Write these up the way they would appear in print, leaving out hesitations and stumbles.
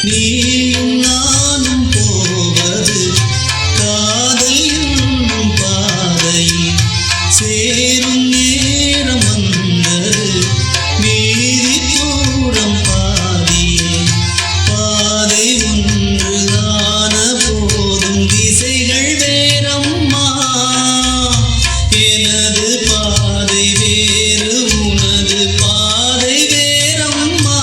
நீயும் நானும் போவது காதல் என்னும் பாதையில் சேரும் நேரம் வந்தது மீறி தூரம் பாதியே பாதை ஒன்றுதான போதும் திசைகள் வேறம்மா எனது பாதை வேறு உனது பாதை வேறம்மா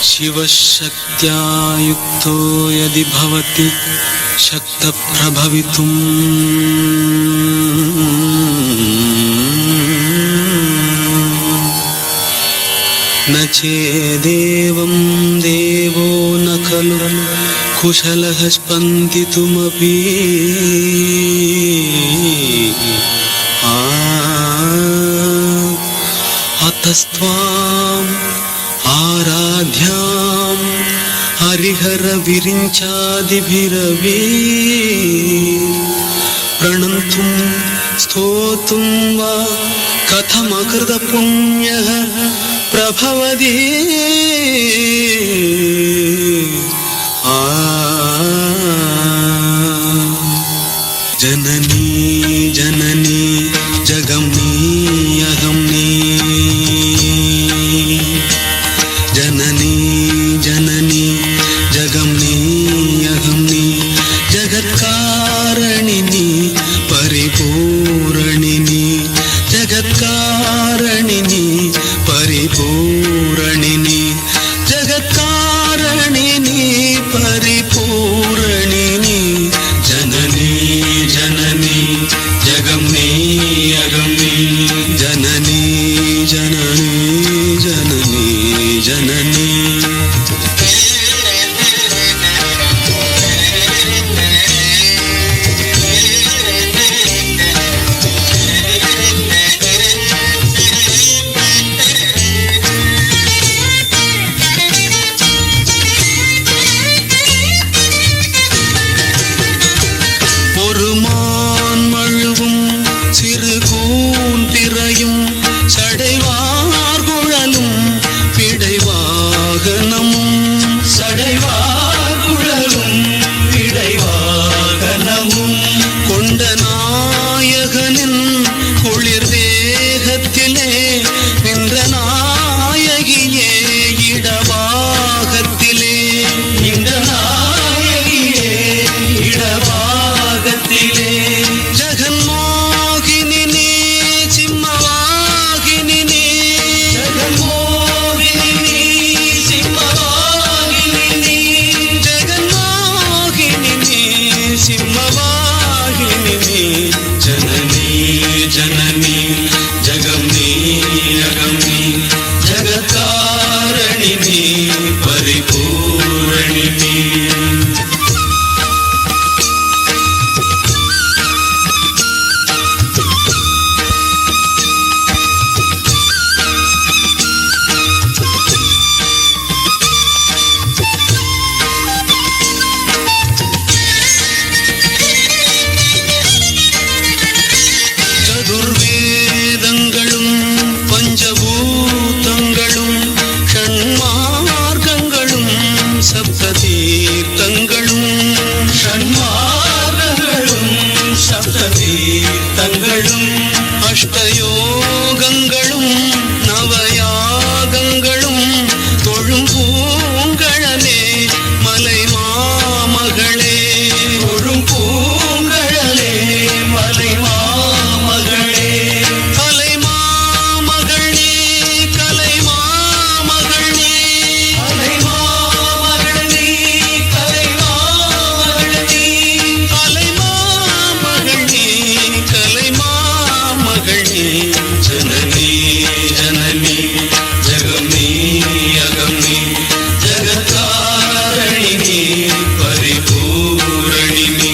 शिवशक्त्या युक्तो यदि भवति शक्तप्रभवितुं न चेदेवं देवो न खलु कुशलः स्पन्दितुमपि अतस्त्वाम् आराध्यां हरिहर विरिञ्चादिभिरवि प्रणन्तुं स्तोतुं वा कथमकृत पुण्यः प्रभवति जननी जननी जगमनी अगमनी जननी जननी जगमनी अगमनी जगत्कारणिनी परिपूरणिनी जगत्कारणिनी परिपूरणिनी जगत्कारणिनी परिपूरणिनी जननी जननी जगमनी अगमनी யோகங்களும் அஷ்டயோகங்களும் நவயாகங்களும் தொழும் பூங்கழலே மலை மாமகளே தொழும் பூங்கழலே மலை மாமகளே கலை மாமகளே கலை மாமகளே கலை மாமகளே கலை மாமகளே கலை மாமகளே கலை மாமகளே ஜனனி ஜனனி ஜகம் நீ அகம் நீ ஜகத்காரணி நீ பரிபூரணி நீ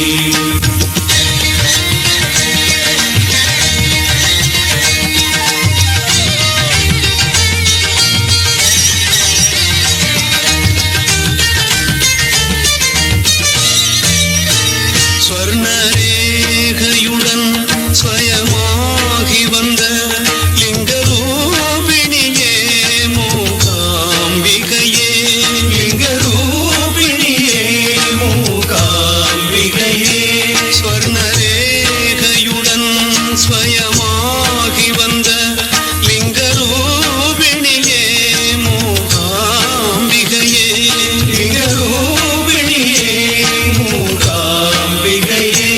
ஸ்வர்ணரேகையுடன் ஸ்வயமாகி வந்த லிங்கரூபிணியே மூகாம்பிகையே லிங்கரூபிணியே மூகாம்பிகையே ஸ்வர்ணரேகையுடன் ஸ்வயமாகி வந்த லிங்கரூபிணியே மூகாம்பிகையே லிங்கரூபிணியே மூகாம்பிகையே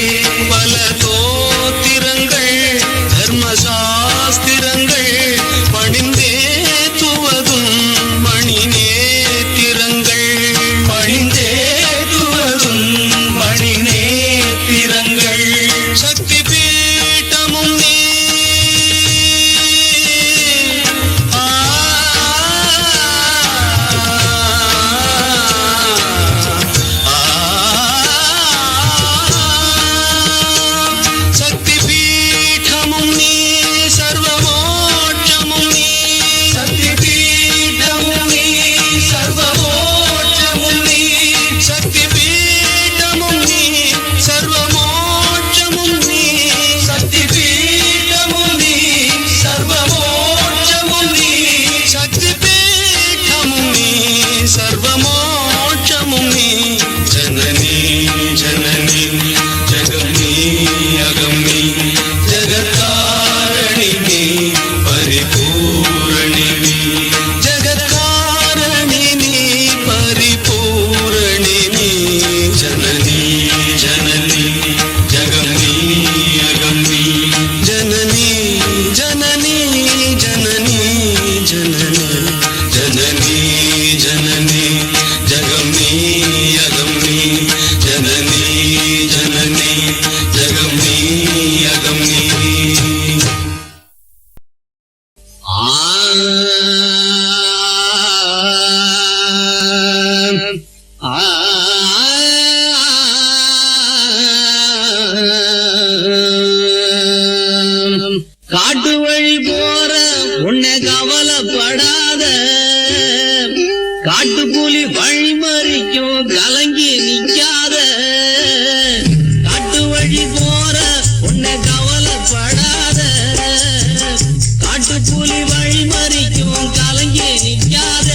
பல தோத்திரங்கள் தர்மசாஸ்திரங்கள் பணிந்தே துவதும் மணி நேத்திரங்கள் பணிந்தே துவரும் மணி நேத்திரங்கள் சக்தி பீட்டமும் நீ ஆ சக்தி பீட்டமும் நீ சர்வமோட்சமும் நீ சக்தி பீடமும் நீ சர்வமோட்சமும் நீ சக்தி பீட்டமும் நீ சர்வமோட்சமும் நீ சக்தி பீடமும் நீ சர்வமோட்சமும் நீ சக்தி பீட்டமும் நீ சர்வமோட்சமும் நீ ஜனனி ஜனனி ஜகம் நீ அகம் நீ ஜகத்காரணி நீ பரிபூரணி நீ ஜகத்காரணி நீ பரிபூரணி நீ ஜனனி ஜனனி ஜகம் நீ அகம் நீ ஜனனி ஜனனி ஜனனி ஜனனி ஜனனி ஜனனி ஜகம் நீ அகம் நீ ஜனனி ஜனனி ஜகம் நீ அகம் நீ காட்டு வழி போற உன்னை கவலைப்படாத காட்டுப்புலி வழி மறிக்கும் கலங்கி நிக்காத காட்டு வழி போற உன்னை கவலைப்படாத காட்டுப்புலி வழி மறிக்கும் கலங்கி நிக்காத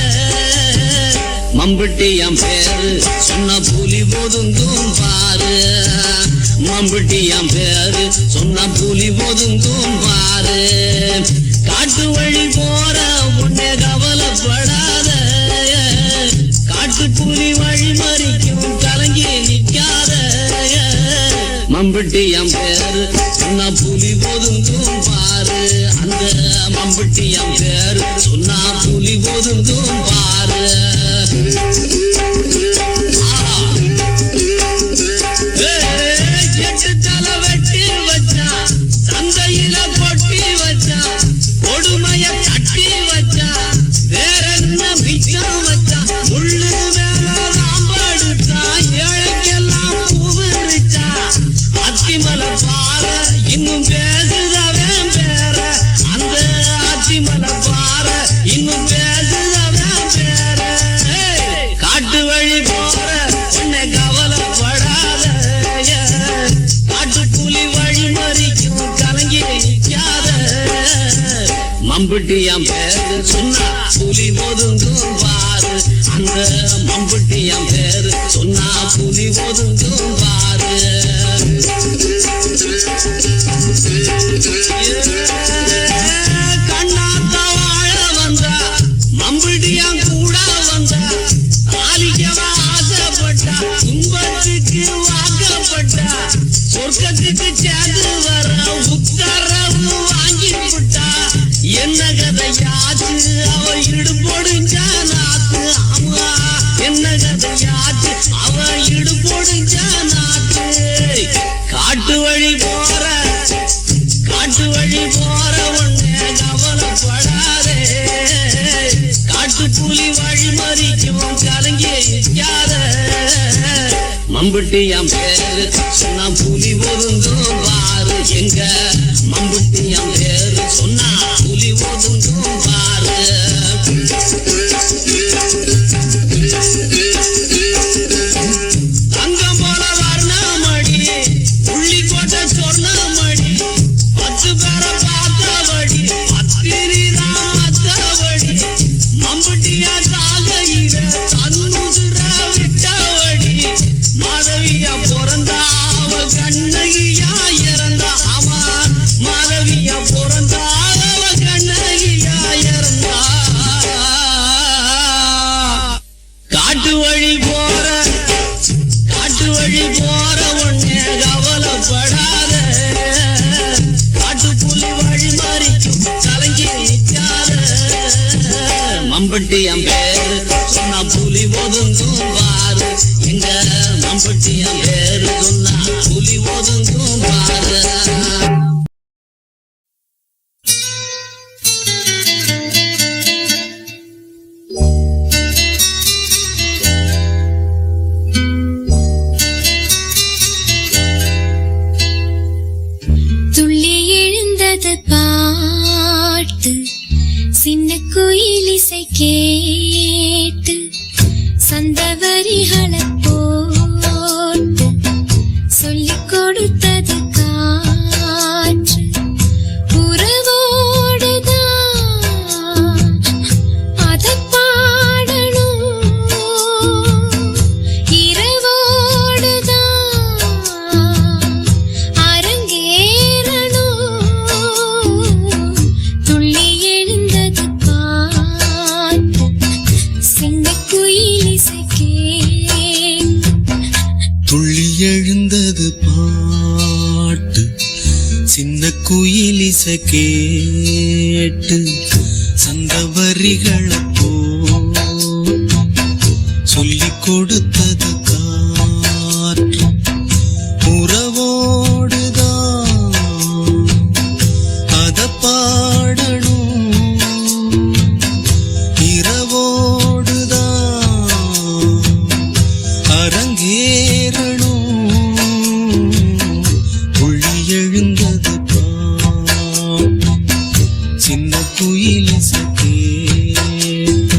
மம்பட்டி என் பேரு சொன்ன புலி ஒதுங்கும் பாரு மம்பட்டி என் பேரு சொன்ன புலி ஒதுங்கும் பாரு காட்டு வழி போற உன்னை கவலைப்படாத காட்டு புலி வழி மறிக்கும் கலங்கி நிக்காத மம்பட்டி என் பேரு சொன்ன புலி ஒதுங்கும் பாரு அந்த மம்பட்டி என் பேரு சொன்ன புலி ஒதுங்கும் பாரு எட்டு தலை வெட்டி வச்சா சந்தையில கொட்டி வச்சா கொடுமைய கட்டி வச்சா வேற என்ன மிச்சம் வச்சா முள்ளு மேல ராம்படுத்தா ஏழைக்கெல்லாம் பூவிரிச்சா அத்திமலை பாறை இன்னும் பேசுதவன் பேர அந்த அத்திமலை பாறை இன்னும் பேசுதவன் பேர காட்டு வழி போற உன்னை கவலைப்படாத காட்டு புலி வழி மறிக்கும் கலங்கி நிக்காத மம்பட்டி என் பேரு சொன்னா புலி ஒதுங்கும் பாரு அந்த மம்பட்டி என் பேரு சொன்னா புலி ஒதுங்கும் பாரு வீட்டுக்கு சேர்ந்து வர உத்தரவு வாங்கி விட்டா என்ன கதையாச்சு அவ இடுபொடுஞ்சா நாத்து ஆமா என்ன கதையாச்சு அவ இடுபொடுஞ்சா நாத்து காட்டு வழி போற ஒண்ணே கவலைப்படாதே காட்டு புலி வழி மறிக்கும் கலங்கி நிற்காத மம்புட்டியம் பேரு சொன்னா புலி ஒதுங்கும் பாரு எங்க மம்புட்டியம் பேரு சொன்னா புலி ஒதுங்கும் பாரு தங்கம் போல வர்ணமடி புள்ளி கோட்டை சொர்ணமடி 10 பேரை பார்த்தபடி பத்திரிராமத்தபடி மம்புட்டியா சாகையில தன்னுதுர விட்டபடி மாதவியா பிறந்தா அவ கண்ணகியா இறந்தா ஆமா மாதவியா பிறந்தா அவ கண்ணகியா இறந்தா காட்டு வழி போற ஒண்ணே கவலைப்படாத காட்டு புலி வழி மறிக்கும் கலங்கி நிற்காத மம்பட்டியம் பேரு சொன்னா புலி ஒதுங்கும் பாரு எங்க மம்பட்டியம் பேரு சொன்னா புலி ஒதுங்கும் பாரு துள்ளி எழுந்தது பாட்டு சின்ன குயில் இசை கேட்டு சந்த வரிகளை போட்டு சொல்லிக் கொடுத்தது காற்று உறவோடுதான் அதை பாடணும் இரவோடுதான் அரங்கேறணும் துள்ளி எழுந்தது பாட்டு சின்ன குயில் இசை கேட்டு துள்ளி எழுந்தது பாட்டு சின்ன குயில் இசை கேட்டு சந்த வரிகளை சொல்லிக் கொடுத்தது காற்று உறவோடுதான் அத பாடணும் இரவோடுதான் அரங்கேறணும் துள்ளி எழுந்தது பாட்டு சின்ன குயில் இசை கேட்டு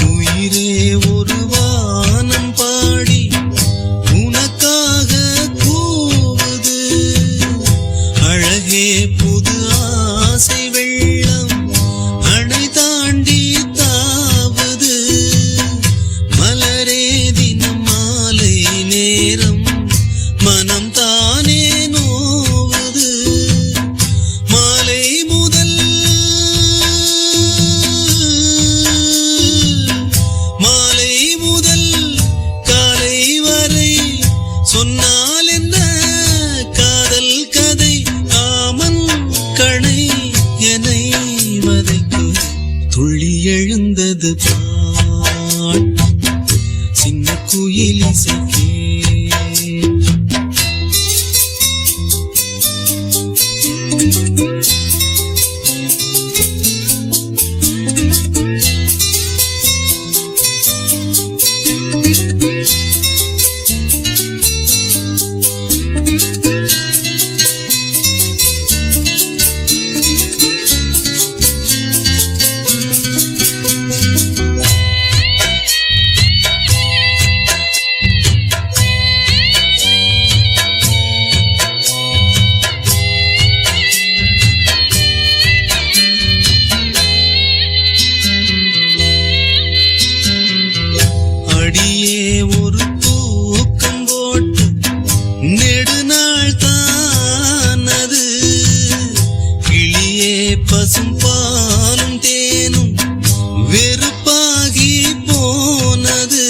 உயிரே ஒரு வானம் பாடி உனக்காக கூவுது அழகே புது ஆசை வெள்ளம் அணை தாண்டி தாவுது மலரே தினம் மாலை நேரம் மனம் தானே நோவுது மாலை முதல் காலை வரை சொன்னால் என்ன காதல் கதை காமன் கணை என பசும்பாலும் தேனும் வெறுப்பாகி போனது.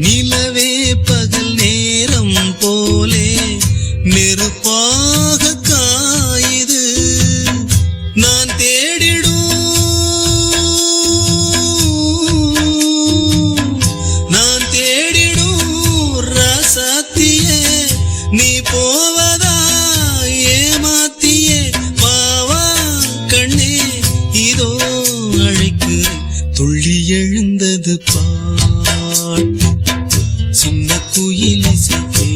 நிலவே பகல் நேரம் போலே நெருப்பாக காயுது. நான் தேடிடும் ரசத்தியே நீ போவதா ஏமாத்தியே பாவா கண்ணே இதோ அழைக்கு. துள்ளி எழுந்தது பாட்டு சின்ன குயில் இசைக்கே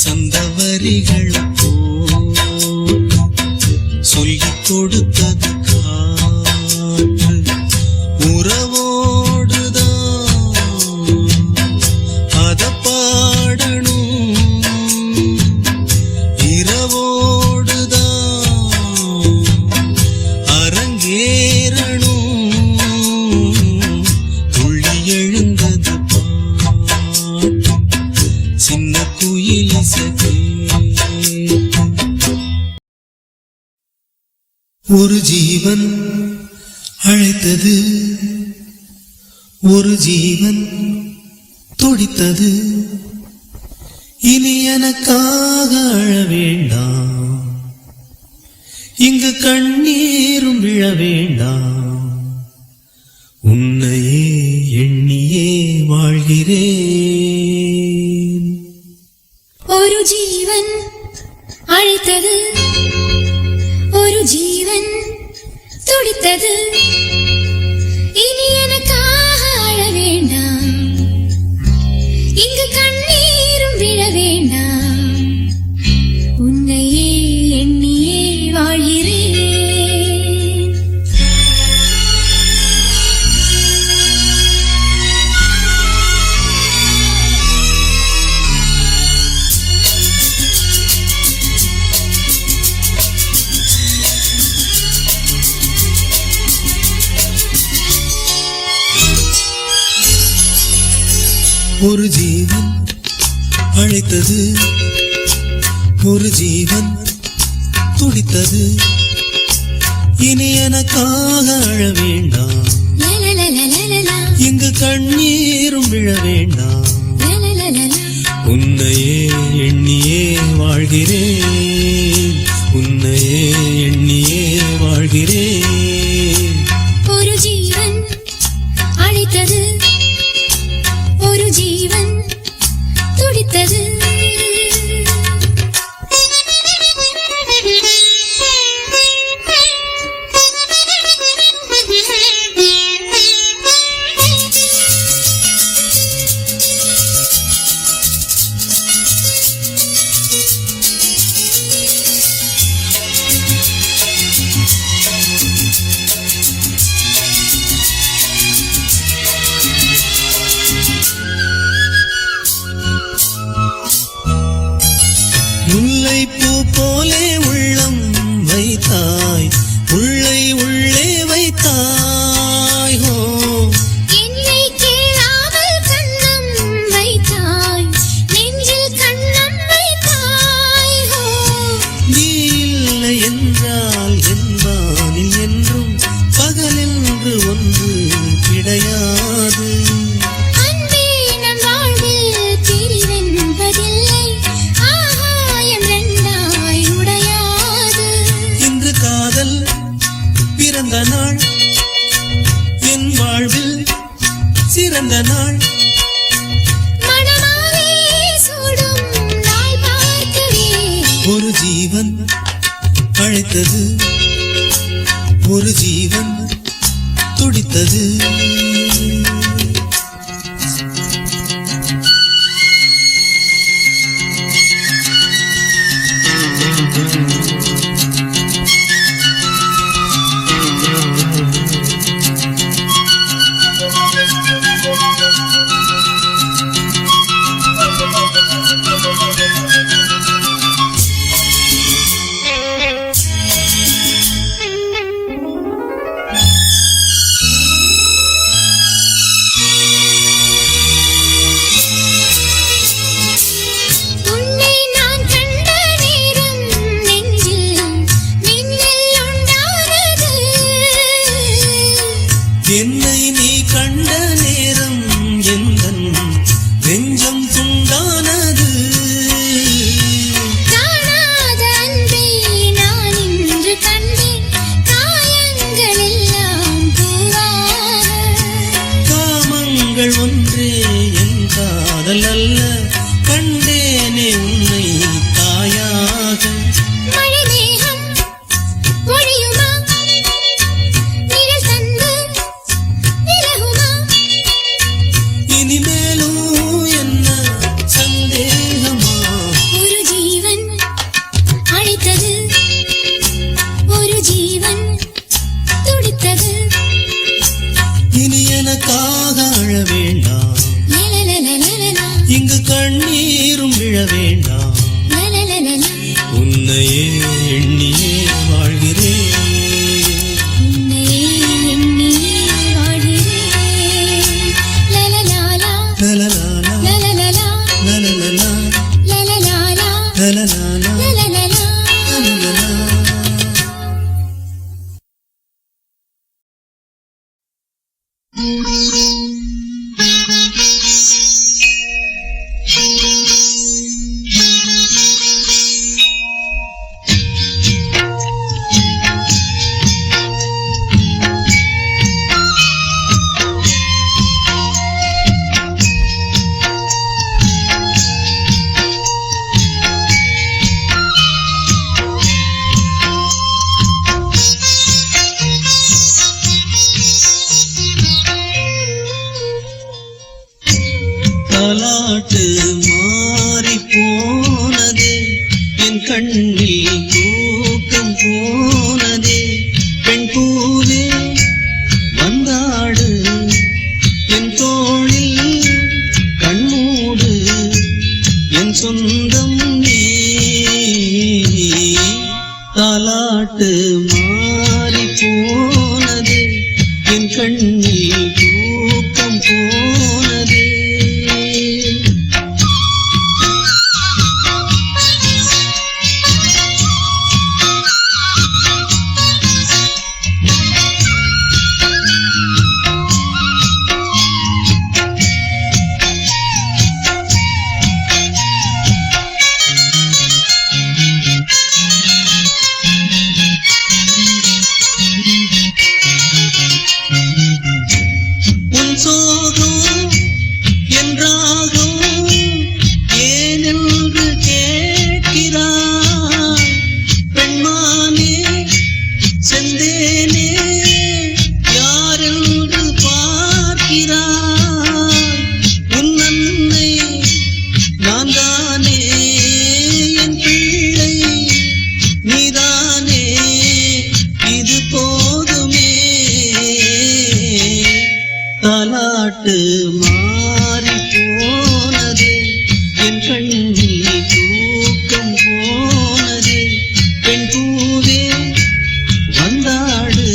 சந்த வரிகள் சொல்லிக் கொடுத்தது காற்று உறவோடுதான் அத பாடணும். இரவோடுதான் அரங்கேறணும். துள்ளி எழுந்தது பாட்டு சின்ன குயில் இசைக்கே. ஒரு ஜீவன் அழைத்தது, ஒரு ஜீவன் துடித்தது. இனி எனக்காக அழ வேண்டாம், இங்கு கண்ணீரும் விழ வேண்டாம். உன்னையே எண்ணியே வாழ்கிறேன். ஒரு ஜீவன் அழைத்தது, ஒரு ஜீவன் துடித்தது. இனி எனக்காக அழ வேண்டாம், இங்கு கண்ணீரும் விழ வேண்டாம். உன்னையே எண்ணியே வாழ்கிறேன். ஒரு ஜீவன் அழைத்தது, ஒரு ஜீவன் துடித்தது. இனி எனக்காக அழ வேண்டாம், இங்கு கண்ணீரும் விழ வேண்டாம். உன்னையே எண்ணியே வாழ்கிறேன், உன்னையே எண்ணியே வாழ்கிறேன். ஒரு ஜீவன் அழைத்தது, ஒரு ஜீவன் துடித்தது. முல்லைப்பூ போலே உள்ளம் வைத்தாய், உள்ளை உள்ளே வைத்தாய். ஹோ என்னை கேளாமல் கண்ணம் வைத்தாய், நெஞ்சில் கண்ணம் வைத்தாய். ஹோ நீ இல்லை என்றால் என்பானில் என்றும் பகலென்று ஒன்று கிடையாது. அன்பே நம் வாழ்வில் பிரிவென்பதில்லை, ஆகாயம் ரெண்டாய் உடையாது. இன்று காதல் பிறந்த நாள், என் வாழ்வில் சிறந்த நாள். மணமாலே சூடும் நாள் பார்க்கவே. ஒரு ஜீவன் அழைத்தது, ஒரு ஜீவன் துடித்தது. உன்னை நான் கண்ட நேரம் நெஞ்சில் அழைத்தது ஒரு ஜீவன் துடித்தது இனி எனக்காக அழ வேண்டாம் லலலலலலலா, இங்கு கண்ணீரும் விழ வேண்டாம் லலலலலலா, உன்னையே எண்ணியே வாழ்கிறேன் உன்னையே எண்ணியே வாழ்கிறேன். லலலாலா, லலலாலா லலலலா, லலலலா லலலாலா, லலலாலா லலலலா. லலலலா. தாலாட்டு மாறி போனதே என் கண்ணில் தூக்கம் போனதே பெண் பூவே வந்தாடு என் தோளில் கண்மூடு என் சொந்தம் நீ தாலாட்டு மாறி போனதே என் கண்ணில் தூக்கம் போனதே உன் சோகம் என்றாகும் ஏனென்று கேட்கிறாய் பெண்மானே செந்தேனே யாரென்று பார்க்கிறாய் உன் அன்னை நான் தானே என் பிள்ளை நீதானே இது போதுமே தாலாட்டு மாறி போனதே என் கண்ணில் தூக்கம் போனதே பெண் பூவே வந்தாடு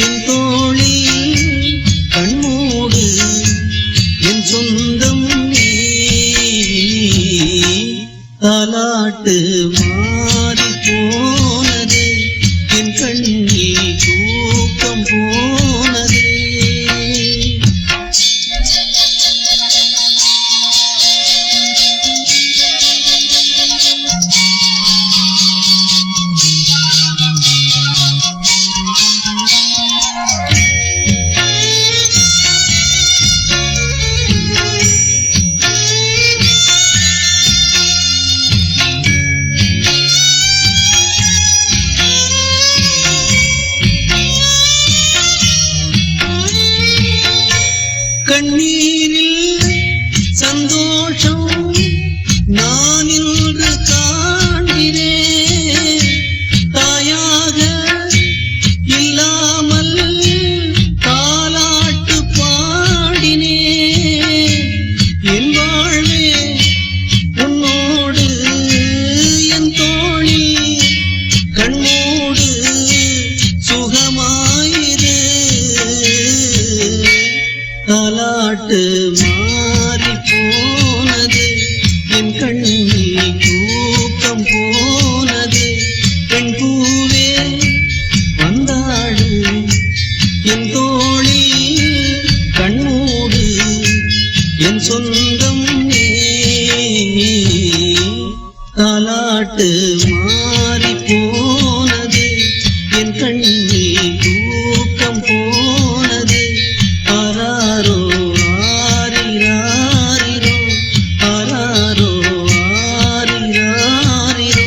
என் தோளில் கண்மூடு என் சொந்தம் நீ தாலாட்டு மாறி போனதே என் கண்ணில் தூக்கம் போனதே கண்ணீரில் சந்தோஷம் நான் இன்று காண்கிறேன் தாயாக இல்லாமல் தாலாட்டு பாடினேன் என் வாழ்வே உன்னோடு என் தோளில் கண்ணோடு சுகமாயிரு தாலாட்டு மாறி போனது என் கண்ணில் தூக்கம் போனது பெண் பூவே வந்தாடு என் தோளில் கண்மூடு என் சொந்தம் நீ தாலாட்டு மாறி போனது என் கண்ணில் தூக்கம் போனது ஆராரோ ஆரிராரிரோ ஆராரோ ஆரிராரிரோ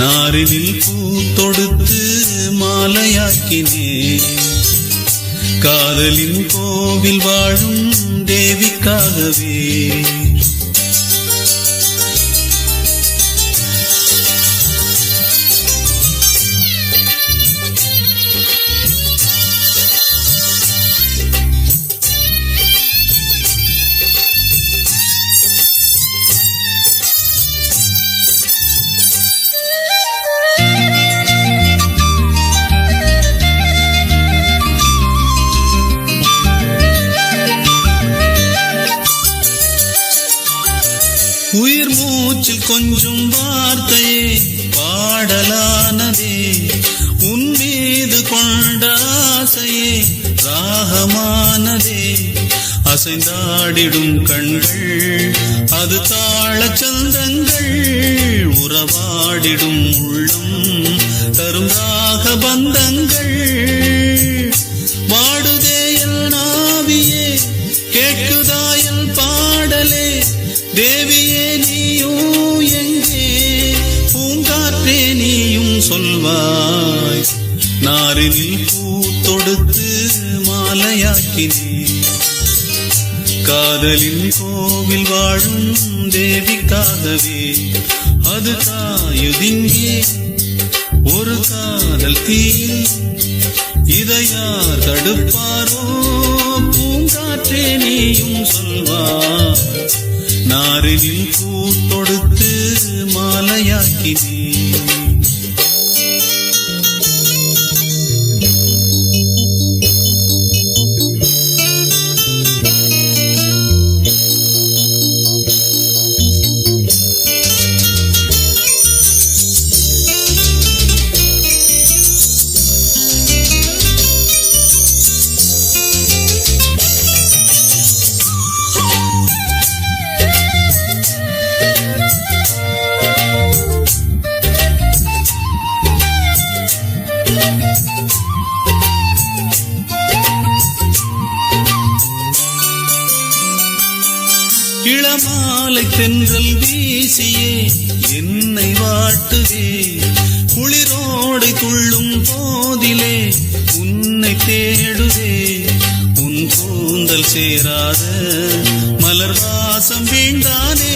நாரினில் பூ தொடுத்து மாலையாக்கினே காதலின் கோவில் வாழும் தேவிக்காகவே. உயிர் மூச்சில் கொஞ்சம் வார்த்தையே பாடலானதே உன் மீது கொண்ட ஆசையே ராகமானதே. அசைந்தாடிடும் கண்கள் அது தாளச் சந்தங்கள் உறவாடிடும் உள்ளம் தரும் ராக பந்தங்கள். வாடுதேயல் நாவியே கேட்குதாயல் பாடலே தேவியே நீயும் எங்கே பூங்காற்றே நீயும் சொல்வாய். நாரினில் பூ தொடுத்து மாலையாக்கினே காதலின் கோவில் வாழும் தேவிக்காகவே. அது காயுதிங்கே ஒரு காதல் தீயில் இதை யார் தடுப்பாரோ பூங்காற்றே நீயும் சொல்வாய். நாரினில் பூ தொடுத்து மாலையாக்கினே. இளமாலை தென்றல் வீசியே என்னை வாட்டுதே குளிரோடை துள்ளும் போதிலே உன்னை தேடுதே. உன் கூந்தல் சேராத மலர் வாசம் வீண்டானே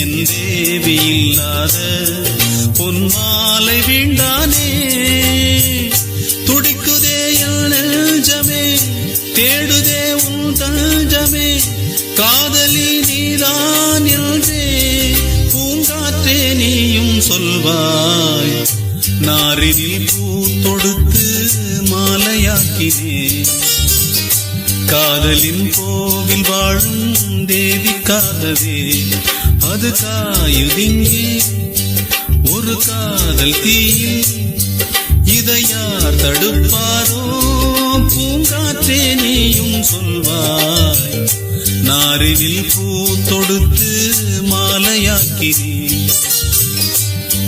என் தேவி இல்லாத பொன் மாலை வீண்டானே. துடிக்குதே என் நெஞ்சமே தேடுதே உன் தஞ்சமே காதலி நீதான் என்றே பூங்காற்றே நீயும் சொல்வாய். நாரினில் பூ தொடுத்து மாலையாக்கினே காதலின் கோவில் வாழும் தேவிக்காகவே. அது காயுதிங்கே ஒரு காதல் தீயில் இதை யார் தடுப்பாரோ பூங்காற்றே நீயும் சொல்வாய். நாரினில் பூ தொடுத்து மாலையாக்கினே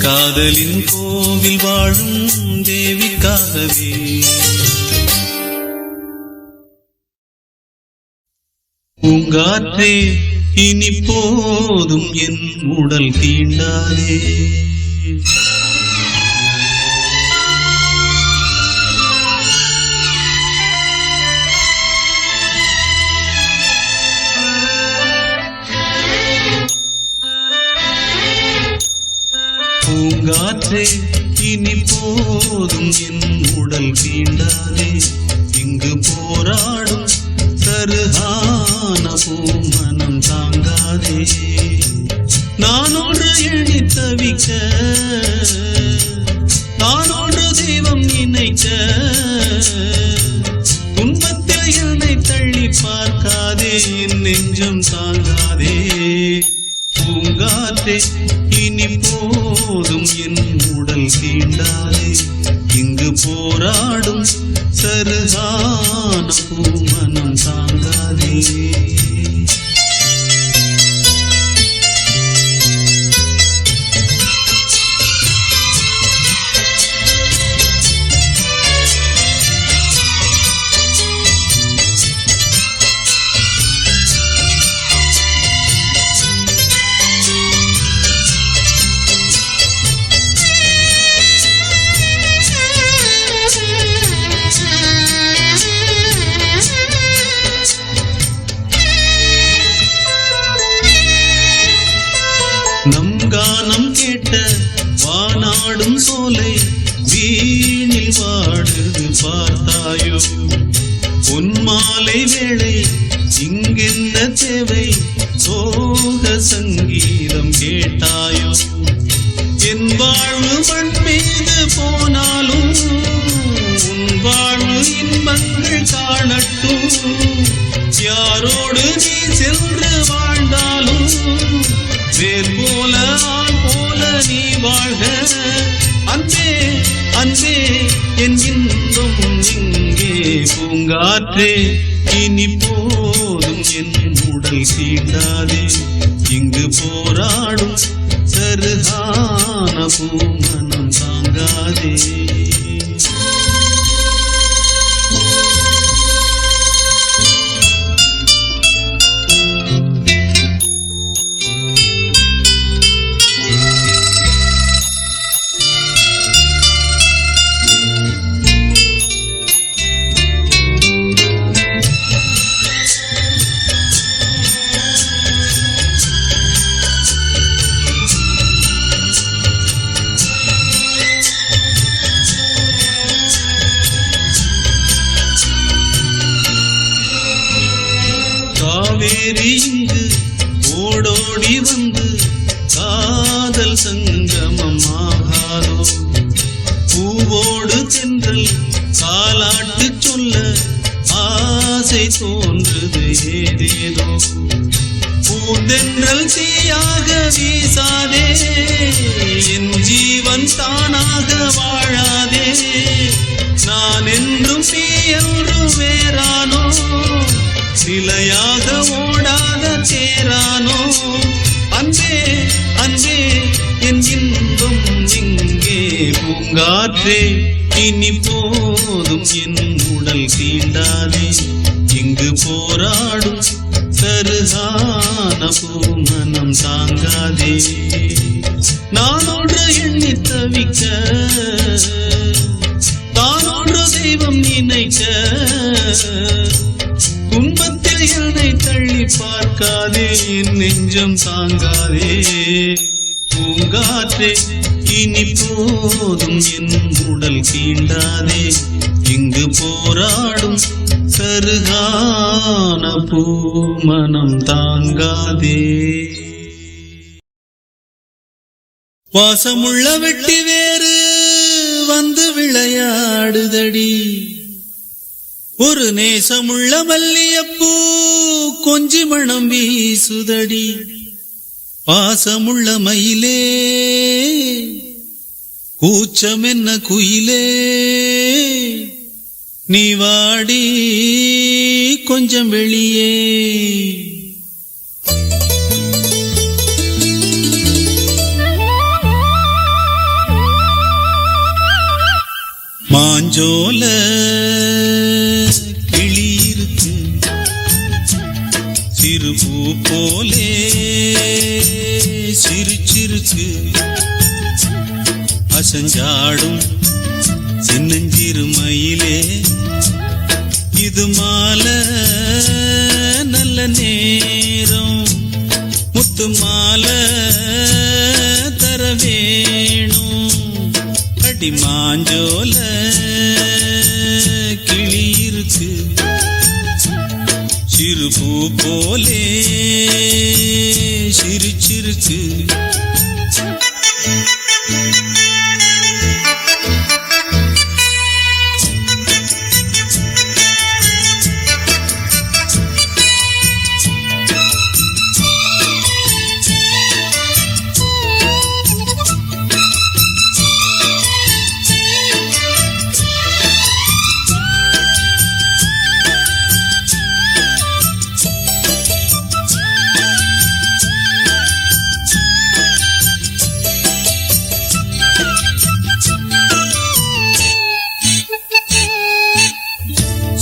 காதலின் கோவில் வாழும் தேவிக்காகவே. பூங்காற்றே இனி போதும் என் உடல் தீண்டாதே. பூங்காற்றே இனி போதும் என் உடல் தீண்டாதே. இங்கு போராடும் தருகான பூமனம் தாங்காதே. நான் ஒன்று எண்ணி தவிக்க நான் ஒன்று தெய்வம் நினைக்க துன்பத்தில் என்னை தள்ளி பார்க்காதே என் நெஞ்சம் தாங்காதே. பூங்காற்றே இனி போதும் என் உடல் தீண்டாதே. இங்கு போராடும் சருகான பூமனம் தாங்காதே. சோலை வீணில் வாடுது பார்த்தாயோ பொன்மாலை வேளை இங்கென்ன தேவை சோக சங்கீதம் கேட்டாயோ என் வாழ்வு மண் மீது போனாலும் உன் வாழ்வு இன்பங்கள் காணட்டும் யாரோடு நீ சென்று வாழ்ந்தாலும் வேர் போல ஆள் போல நீ வாழ்க அன்பே அன்பே என் இன்பம் இங்கே பூங்காற்றே இனி போதும் என் உடல் தீண்டாதே இங்கு போராடும் சருகான பூமனம் தாங்காதே காவேரி இங்கு ஓடோடி வந்து காதல் சங்கமம் ஆகாதோ பூவோடு தென்றல் காலாட்டு சொல்ல ஆசை தோன்றுது ஏதேதோ பூந்தென்றல் தீயாக வீசாதே என் ஜீவன் தானாக வாழாதே நான் என்றும் நீ என்றும் வேறானோ நிலையாக ஓடாத தேரானோ அன்பே அன்பே என் இன்பம் இங்கே பூங்காற்றே இனி போதும் என் உடல் தீண்டாதே இங்கு போராடும் சருகான பூமனம் தாங்காதே நானொன்று எண்ணி தவிக்க தானொன்று தெய்வம் நினைக்க துன்பத்தில் என்னை தள்ளி பார்க்காதே என் நெஞ்சம் தாங்காதே பூங்காற்றே இனி போதும் என் உடல் தீண்டாதே இங்கு போராடும் சருகான பூமனம் தாங்காதே வாசமுள்ள வெட்டி வேறு வந்து விளையாடுதடி ஒரு நேசமுள்ள மல்லியப்பூ கொஞ்சி மணம் வீசுதடி பாசமுள்ள மயிலே கூச்சம் என்ன குயிலே நீ வாடி கொஞ்சம் வெளியே மாஞ்சோல கிளி இருக்கு சிறு பூ போலே சிரிச்சிருக்கு அசஞ்சாடும் சின்னஞ்சிறு மயிலே இது மாலை நல்ல நேரம் முத்து மாலை தர வேணும் அடி மாஞ்சோல கிளி இருக்கு சிறு பூ போலே சிரிச்சிருக்கு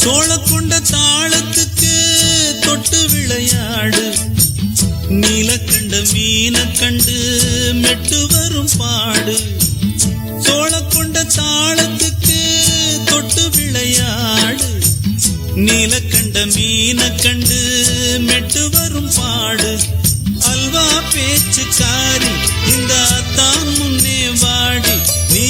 சோளக்கொண்ட தாளத்துக்கு தொட்டு விளையாடு நீலக்கண்ட மீன கண்டு மெட்டு வரும் பாடு சோளக்கொண்ட தாளத்துக்கு தொட்டு விளையாடு நீலக்கண்ட மீன கண்டு மெட்டு வரும் பாடு அல்வா பேச்சுக்காரி இந்த தான் முன்னே வாடி நீ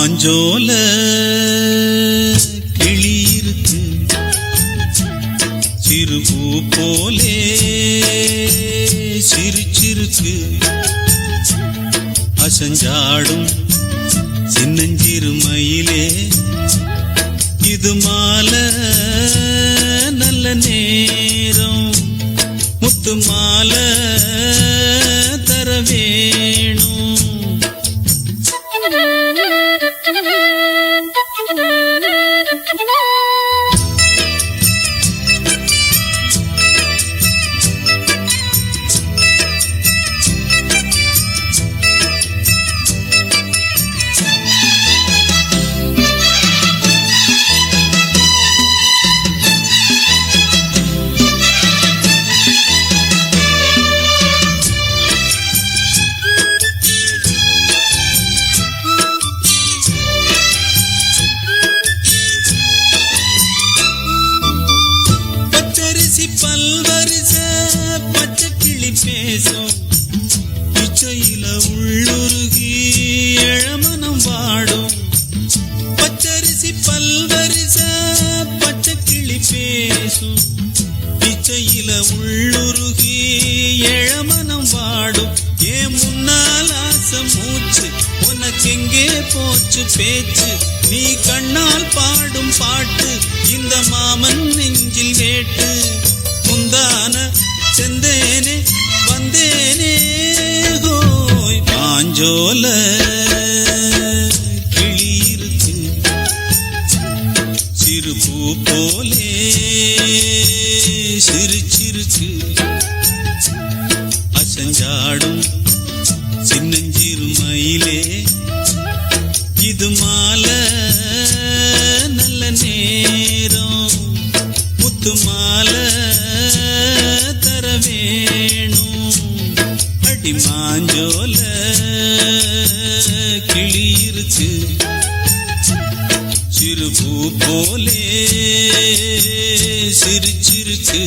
மாஞ்சோல கிளி இருக்கு சிறு பூ போலே சிரிச்சிருக்கு அசஞ்சாடும் சின்னஞ்சிறு மயிலே இது மாலை நல்ல நேரம் முத்து மாலை தர வேணும் பல்வரிச பச்சை கிளி பேசும் இச்சையில உள்ளுருகி இளமனம் வாடும் பச்சரிசி பல்வரிச பச்சை கிளி பேசும் இச்சையில உள்ளுருகி இளமனம் வாடும் ஏன் முன்னால் ஆசை மூச்சு உனக்கெங்கே போச்சு பேச்சு நீ கண்ணால் பாடும் பாட்டு இந்த மாமன் நெஞ்சில் வேட்டு முந்தான செந்தேனே வந்தேனே கோய் மாஞ்சோல கிளி இருக்கு சிறு பூ போலே சிரிச்சிருக்கு அசஞ்சாடும் சின்னஞ்சிறு மயிலே இது மாலை நல்ல நேரம் முத்து மாலை தர வேணும் அடி மாஞ்சோல கிளி இருக்கு சிறு பூ போலே சிரிச்சிருக்கு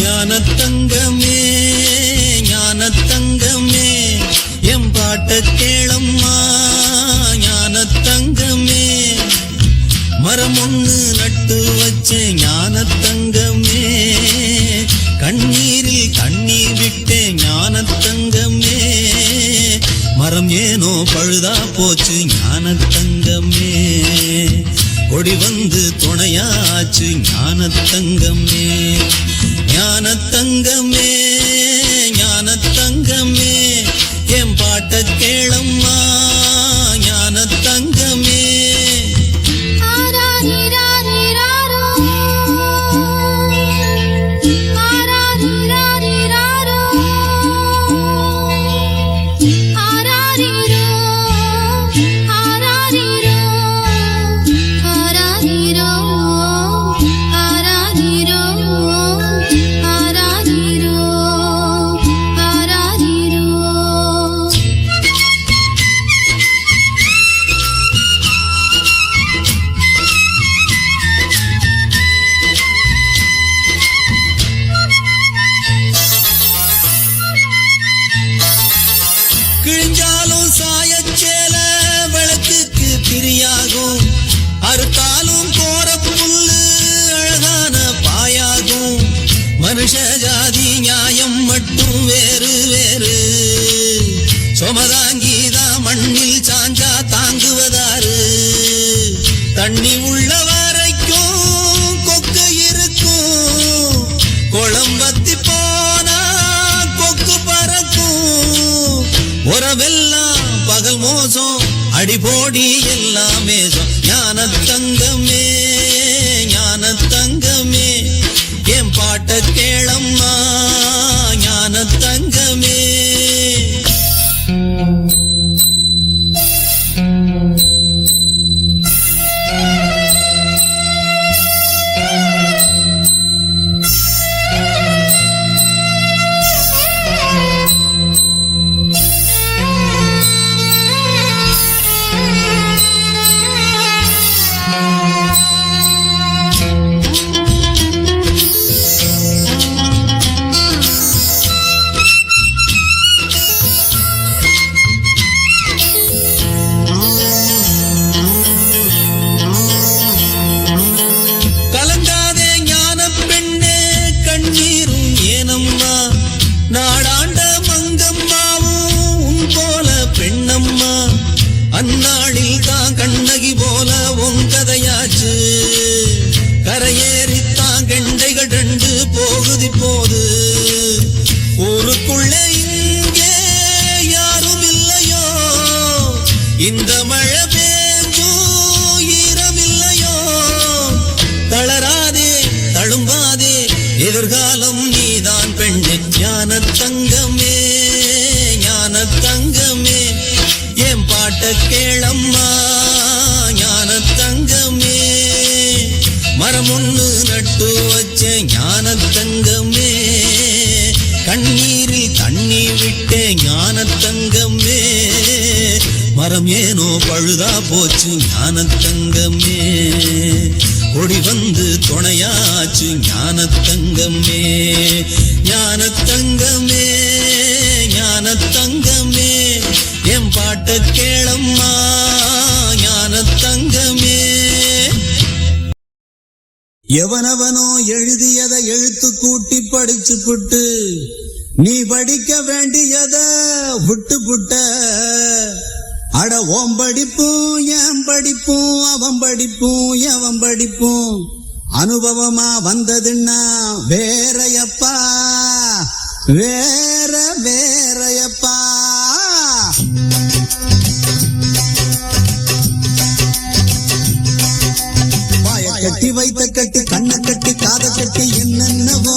ஞானத்தங்கமே ஞானத்தங்கமே எம் பாட்ட கேளம்மா ஞானத்தங்கமே மரம் ஒண்ணு நட்டு வச்ச ஞானத்தங்கமே கண்ணீரில் கண்ணீர் விட்டே ஞானத்தங்கமே மரம் ஏனோ பழுதா போச்சு ஞானத்தங்கமே கொடி வந்து துணையாச்சு ஞானத்தங்கமே ஞானத்தங்கமே ஞானத்தங்கமே என் பாட்ட கேளம்மா ஞானத்தங்கமே கிழிஞ்சாலும் சாயச்சேல விளக்குக்கு திரியாகும் அறுத்தாலும் போற புல்லு அழகான பாயாகும் மனுஷ ஜாதி நியாயம் மட்டும் வேறு வேறு சொமதாங்கிதா மண்ணில் சாஞ்சா தாங்குவதாரு தண்ணி உள்ள வரைக்கும் கொக்கு இருக்கும் குளம்பத்தி போனா கொக்கு பறக்கும் உறவெல்லாம் பகல் மோசம் அடிபோடி எல்லாம் மேசம் ஞானத்தங்கமே ஞானத்தங்கமே என் பாட்ட கேளம்மா ஞானத்தங்கமே எதிர்காலம் நீதான் பெண்ணே ஞான தங்கமே ஞான தங்கமே என் பாட்ட கேளம்மா ஞான தங்கமே மரம் ஒண்ணு நட்டு வச்ச ஞான தங்கமே கண்ணீரில் தண்ணி விட்ட ஞான தங்கமே மரம் ஏனோ பழுதா போச்சு ஞான தங்கமே ஓடி வந்து துணையாச்சு ஞான தங்கமே ஞான தங்கமே ஞான தங்கமே என் பாட்ட கேளம்மா ஞான தங்கமே எவனவனோ எழுதியதை எழுத்து கூட்டி படிச்சு புட்டு நீ படிக்க வேண்டியத விட்டு புட்ட அட ஓம் படிப்பும் என் படிப்பும் அவன் படிப்பும் எவன் படிப்பும் அனுபவமா வந்ததுன்னா வேறையப்பா வேறையப்பா கட்டி வைத்த கட்டி கண்ணை கட்டி காதை கட்டி என்னென்னவோ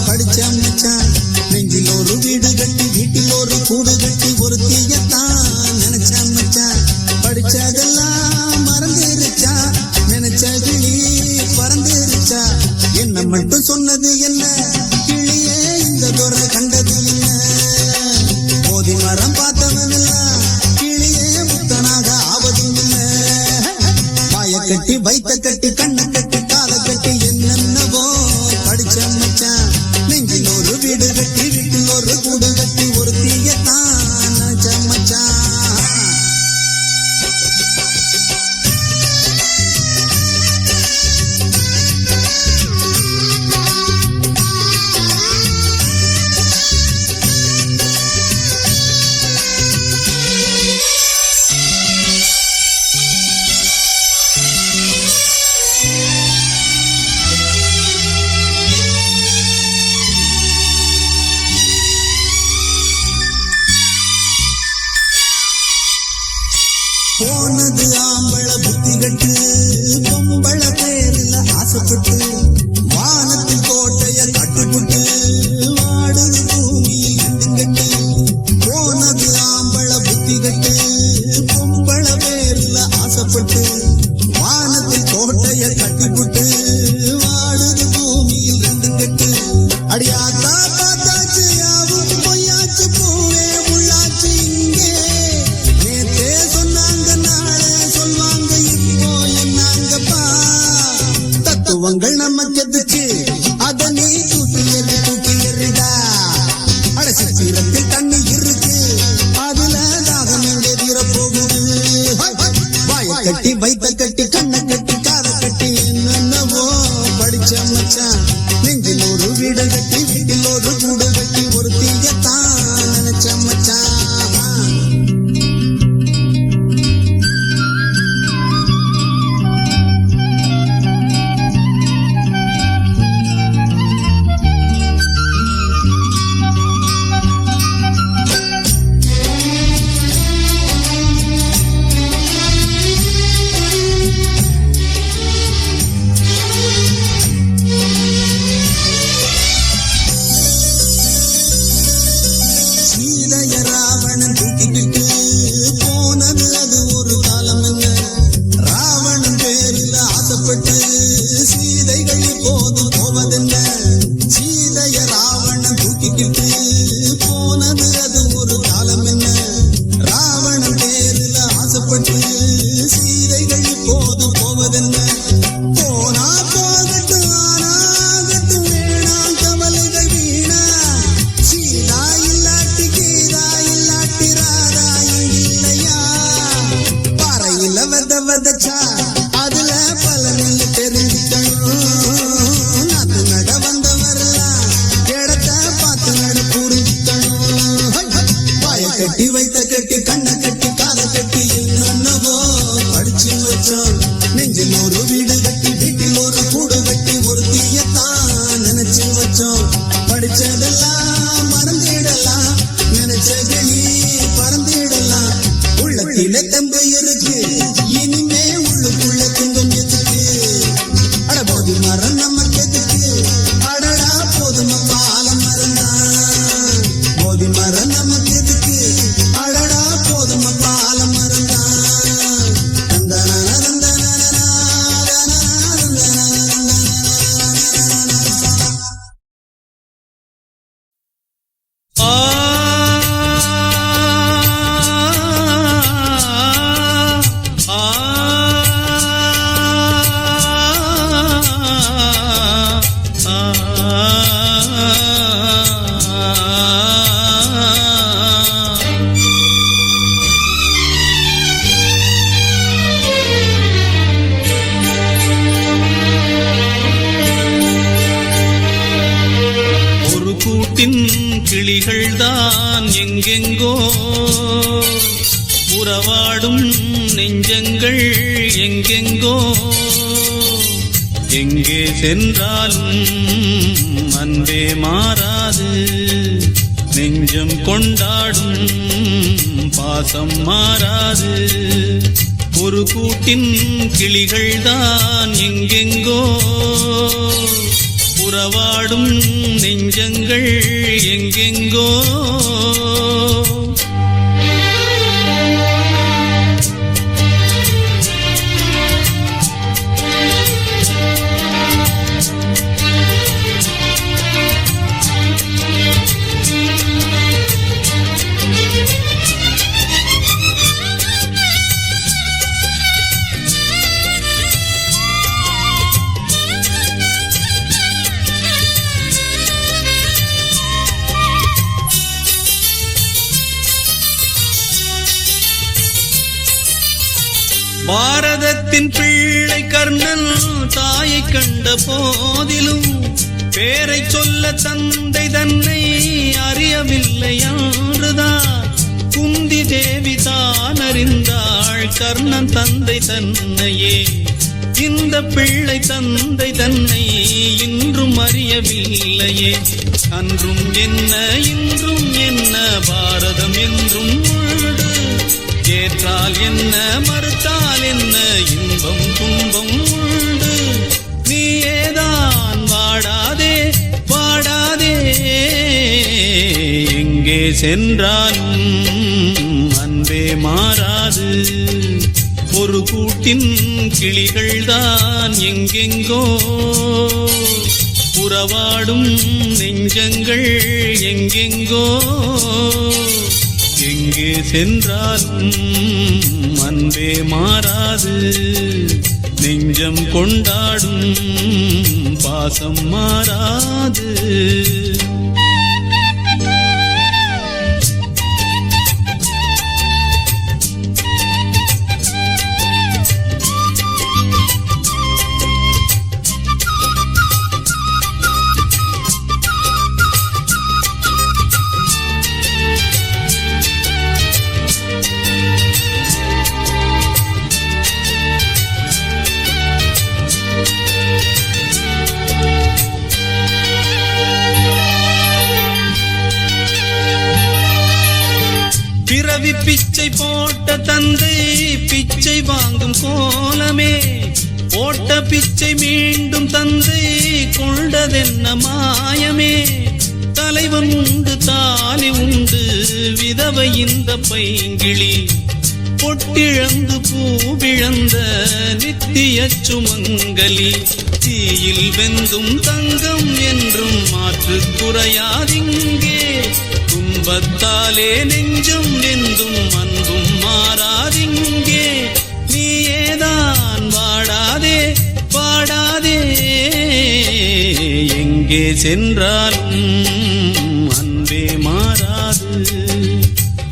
படிச்ச மச்சான் நெஞ்சில் ஒரு வீடு கட்டி வீட்டில் ஒரு கூடு கட்டி ஒரு தீயத்தான் நினைச்ச மச்சான் படிச்சதெல்லாம் மறந்துருச்சா நினைச்ச கிளி பறந்துருச்சா என்ன மட்டும் சொன்னது என்ன கிளியே இந்த துறை கண்டது என்ன போதி மரம் பார்த்தவன் எல்லாம் கிளியே முத்தனாக ஆவதும் இல்லை கட்டி வைத்த கட்டி கண்ணை கட்டி காலை கட்டி என்னென்னவோ படிச்ச மச்சான் நெஞ்சில் ஒரு வீடு கட்டி வீட்டில் ஒரு கூடு கட்டி ஒரு தீயத்தான் நினைச்ச மச்சான் போனது ஆம்பள புத்தி கட்டு பொம்பள பேரில் ஆசைப்பட்டு வானத்தில் கோட்டைய கட்டுப்பட்டு வாடுது பூமியில் கட்டு போனது ஆம்பள புத்தி கட்டு பொம்பள பேரில் ஆசைப்பட்டு வானத்தில் கோட்டைய கட்டுப்பட்டு வாடுது பூமியில் ரெண்டு கட்டு அடியாத்தா பார்த்தாச்சு யாவும் பொய்யாச்சு பூவே உள்ளாச்சு இங்கே நேத்தே சொன்னாங்க நாளே சொல்வாங்க இப்போ என்னாங்கப்பா தத்துவங்கள் நமக்கு எதுச்சு அத நீ தூக்கி எறிடா அடைசி சீரத்தில் தண்ணி இருக்கு அதுல தாகம் எங்கே தீர போகுது வாய கட்டி வைத்த கட்டி கண்ணை கட்டி காதை கட்டி என்னென்னவோ படிச்ச மச்சான் நெஞ்சில் ஒரு வீடு கட்டி வீட்டில் ஒரு கூடு கட்டி ஒரு தீயத்தான் நினைச்ச மச்சான் சீதைய ராவணன் தூக்கிக்கிட்டு போனது அது ஒரு காலம் என்ன ராவணன் பேரில் ஆசைப்பட்டு சீதைகள் போது போவதென்ன சீதைய ராவணன் தூக்கிக்கிட்டு போனது அது ஒரு காலம் என்ன ராவணன் பேரில் ஆசைப்பட்டு சீதைகள் போது போவதென்ன போனா போகட்டும் ஆனாகட்டும் வேணாம் கவலைகள் வீணா சீதா இல்லாட்டி கீதா இல்லாட்டி ராதா இல்லையா பாறையில விதைச்சா அதுல பலனில் தெரிஞ்சுக்கணும் நாத்து நட கிளிகள்தான் எங்கெங்கோ உறவாடும் நெஞ்சங்கள் எங்கெங்கோ எங்கே சென்றாலும் அன்பே மாறாது நெஞ்சம் கொண்டாடும் பாசம் மாறாது ஒரு கூட்டின் கிளிகள்தான் எங்கெங்கோ உறவாடும் நெஞ்சங்கள் எங்கெங்கோ பாரதத்தின் பிள்ளை கர்ணன் தாயை கண்ட போதிலும் பேரை சொல்ல தந்தை தன்னை அறியவில்லை என்றுதான் குந்தி தேவி தான் அறிந்தாள் கர்ணன் தந்தை தன்னையே இந்த பிள்ளை தந்தை தன்னை இன்றும் அறியவில்லையே அன்றும் என்ன இன்றும் என்ன பாரதம் என்றும் உண்டு ஏற்றால் என்ன மறுத்தால் என்ன இன்பம் துன்பம் உண்டு நீயேதான் வாடாதே வாடாதே எங்கே சென்றாலும் அன்பே மாறாது ஒரு கூட்டின் கிளிகள்தான் எங்கெங்கோ உறவாடும் நெஞ்சங்கள் எங்கெங்கோ எங்கே சென்றாலும் அன்பே மாறாது நெஞ்சம் கொண்டாடும் பாசம் மாறாது பிறவி பிச்சை போட்ட தந்தை பிச்சை வாங்கும் கோலமே போட்ட பிச்சை மீண்டும் தந்தை கொண்டதென்ன மாயமே தலைவன் உண்டு தாலி உண்டு விதவை இந்த பைங்கிளி பொட்டிழந்து பூவிழந்த நித்திய சுமங்கலி தீயில் வெந்தும் தங்கம் என்றும் மாற்று குறையாதிங்கே துன்பத்தாலே நெஞ்சம் வெந்தும் அன்பும் மாறாதிங்கே நீயேதான் வாடாதே வாடாதே எங்கே சென்றாலும் அன்பே மாறாது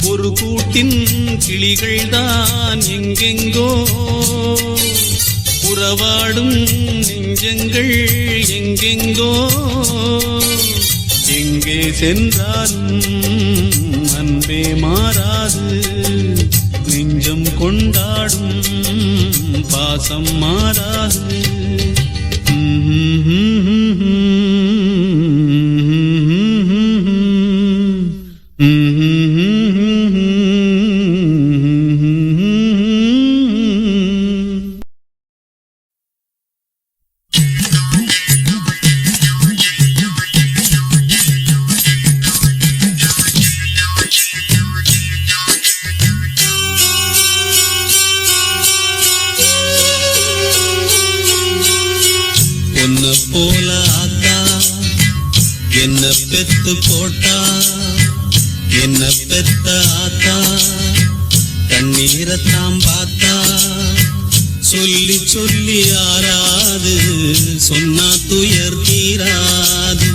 ஒரு கூட்டின் கிளிகள்தான் எங்கெங்கோ உறவாடும் நெஞ்சங்கள் எங்கெங்கோ எங்கே சென்றாலும் அன்பே மாறாது நெஞ்சம் கொண்டாடும் பாசம் மாறாது உன்னை போல ஆத்தா என்ன பெத்து போட்டா என்ன பெத்த ஆத்தா கண்ணீரத்தாம் பார்த்தா சொல்லி சொல்லி ஆறாது சொன்னா துயர் தீராது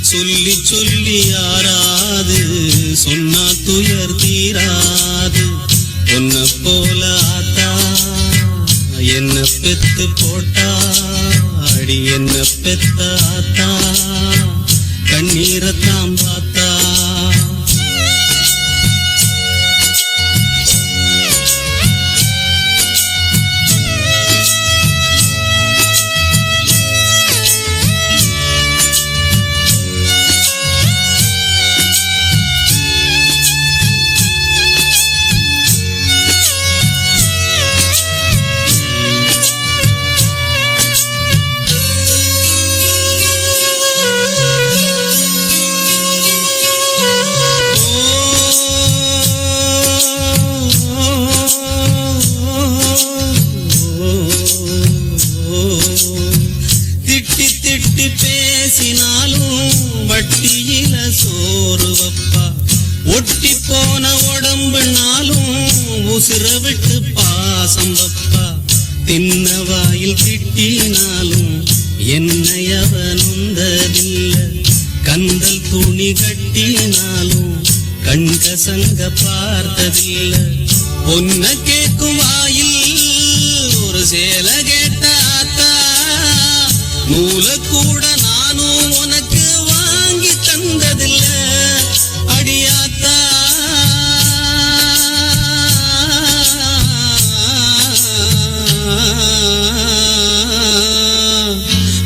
சொல்லி சொல்லி ஆறாது சொன்னா துயர் தீராது உன்னை போல ஆத்தா என்ன பெத்து போட்டா அடி என்ன பெத்த ஆத்தா கண்ணீரத்தாம் பார்த்தா விட்டு பேசினாலும் வட்டியில சோறு வப்பா, ஒட்டி போன உடம்புனாலும் உசுர விட்டு பாசம் வப்பா, தின்ன வாயில் திட்டினாலும் என்னை அவன் உந்ததில்ல, கந்தல் துணி கட்டினாலும் கண்கசங்க பார்த்ததில்ல, பொன்ன கேட்கும் வாயில் ஒரு சேல கேட்டாத்தா, நூல கூட நானும் உனக்கு வாங்கி தந்ததில்ல அடியாத்தா.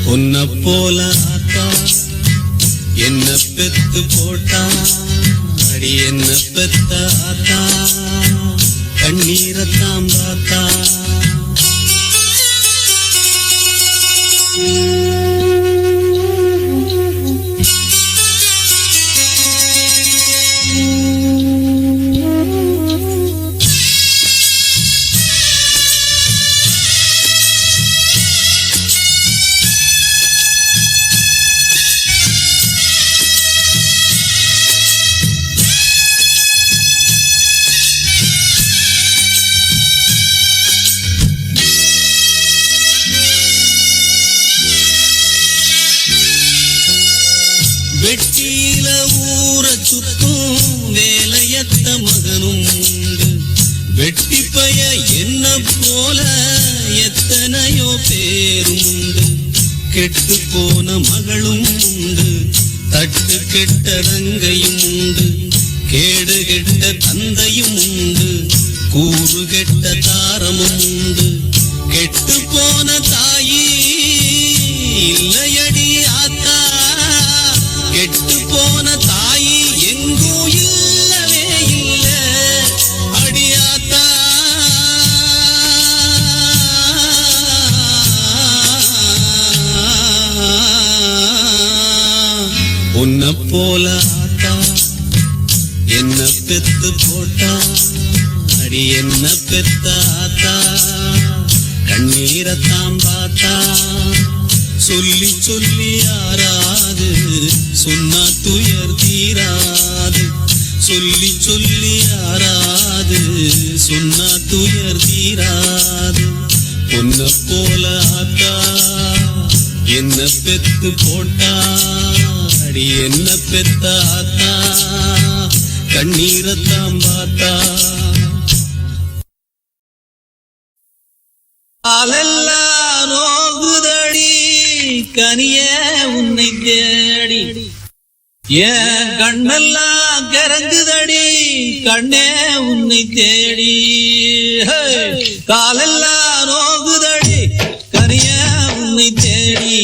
பொன்ன போல ஆத்தா என்ன பெத்து போட்டா, அடி என்ன பெத்த ஆத்தா கண்ணீரத்தாம் பார்த்தா. வெட்டியில ஊர சுத்தும் வேலையத்த மகனும் உண்டு, வெட்டி பய என்ன போல எத்தனையோ பேரும் உண்டு, கெட்டு போன மகளும் உண்டு, தட்டு கெட்ட தங்கையும் உண்டு, கேடு கெட்ட தந்தையும் உண்டு, கூறு கெட்ட தாரமும் உண்டு, கெட்டு போன தாயி இல்லையடி ஆத்தா, கெட்டு போன தாயி எங்கும் இல்லவே இல்ல அடியாத்தா. உன்ன போல ஆத்தா என்ன பெத்து போட்டா, அடி என்ன பெத்த ஆத்தா கண்ணீரத்தாம் பார்த்தா. சொல்லி சொல்லி யாராது சொன்னா துயர் தீராது, சொல்லி சொல்லி யாராது சொன்னா துயர் தீராது, பொன்ன போல ஆத்தா என்ன பெத்து போட்டா, அடி என்ன பெத்த ஆத்தா கண்ணீரத்தாம் பார்த்தா. அலெல்லாம் நோகுதடி கனிய உன்னை தேடி, ஏன் கண்ணெல்லாம் கரங்குதடி கண்ணே உன்னை தேடி, காலெல்லாம் நோகுதடி கனிய உன்னை தேடி,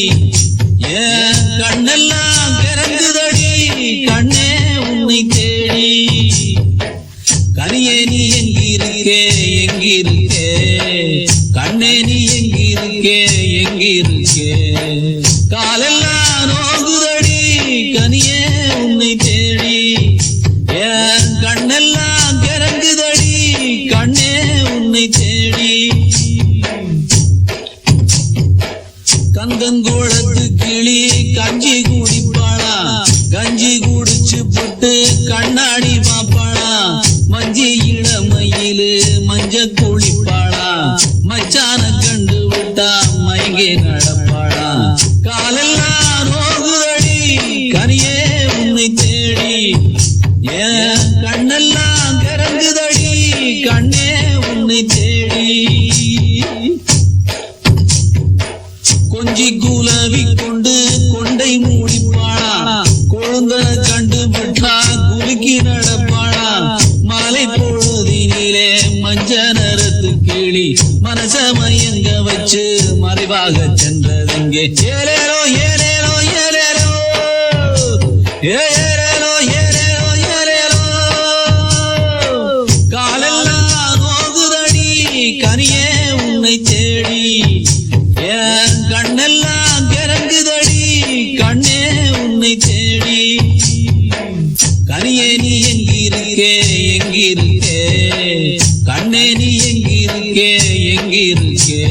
ஏன் கண்ணெல்லாம் கரங்குதடி கண்ணே உன்னை தேடி. கனியே நீ எங்கிருக்கே எங்கிருக்கே, கண்ணே நீ எங்கிருக்கே எங்கிருக்கே, காலெல்லாம் நோகுதடி கனியே உன்னை தேடி, ஏன் கண்ணெல்லாம் கரங்குதடி கண்ணே உன்னை தேடி. கந்தங்கோளத்து கிளி கஞ்சி குடிப்பாளா, கஞ்சி குடிச்சு போட்டு கண்ணாடி பாப்பாளா, மஞ்சி இளமையிலு மஞ்ச குளிப்பாளா, மச்சான கண்டு விட்டா மயங்கி நடப்பாளா, காலெல்லாம் நோகுதடி கனியே உன்னை தேடி, ஏன் கண்ணெல்லாம் கரங்குதடி கண்ணே உன்னை தேடி. கொஞ்சி குலவி கொண்டு கொண்டை மூடிப்பாளா, கொழுந்தன கண்டு விட்டா குலுக்கி நடப்பாளா, மாலை பொழுதினிலே மஞ்ச நிறத்து கிளி மனச மயங்க வச்சு மறைவாக சென்றதெங்கே. ஏலேலோ ஏலேலோ ஏலேலோ ஏலேலோ ஏலேலோ ஏலேலோ, காலெல்லாம் நோகுதடி கனியே உன்னை தேடி, ஏன் கண்ணெல்லாம் கரங்குதடி கண்ணே உன்னை தேடி. கனியே நீ எங்கிருக்கே எங்கிருக்கே, கண்ணே நீ எங்கிருக்கே எங்கிருக்கே,